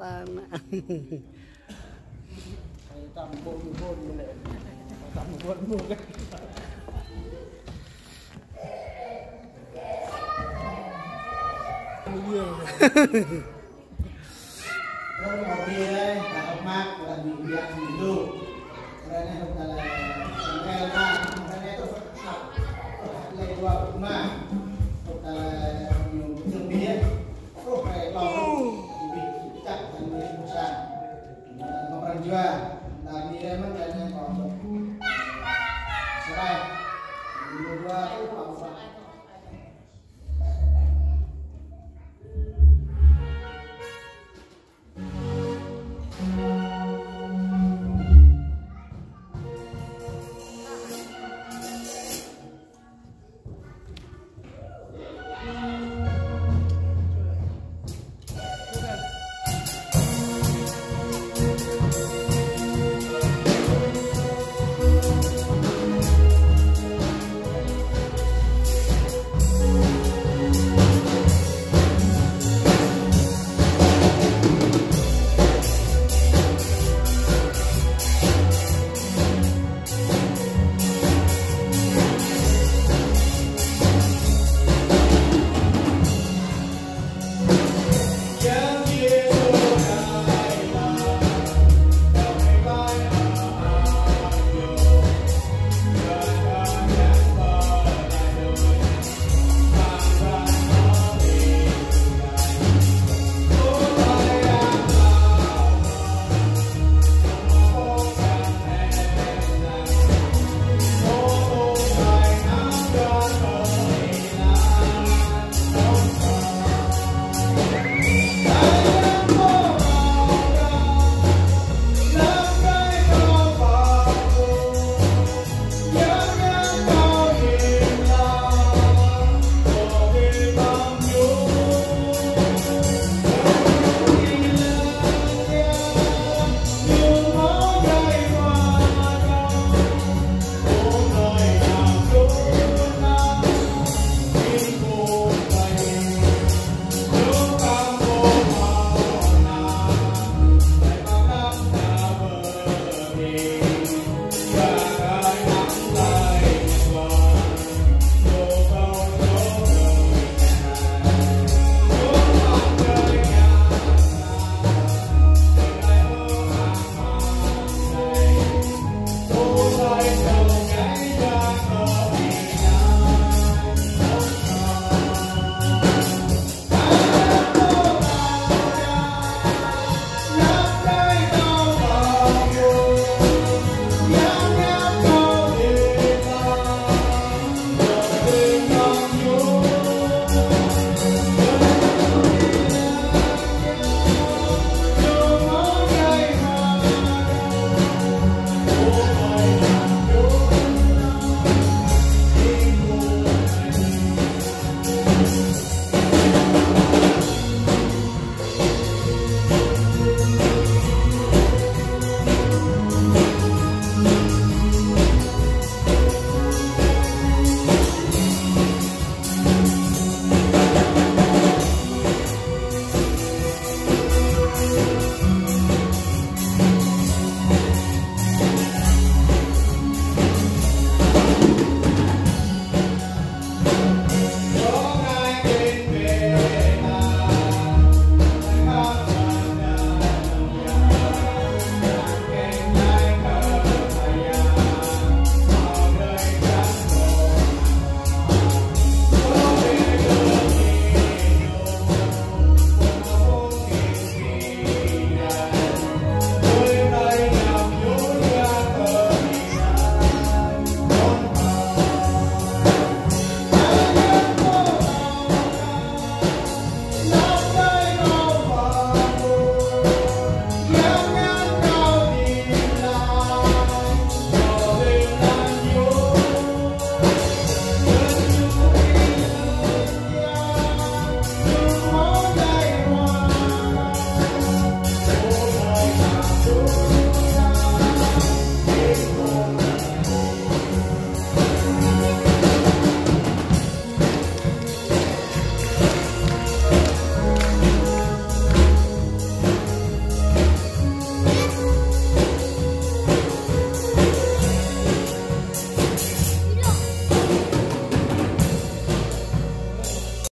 ta tầm bồn như này tầm bồn mua cái rồi một kia đây là học mát là những việc mìnhดูđây này học là nghe ra đây này tôi học lấy qua học mát học là nhiều bia không phải lo bị chặt thành người sang ngobrol juga nah ini emang kayaknya kalau sekarang dua itu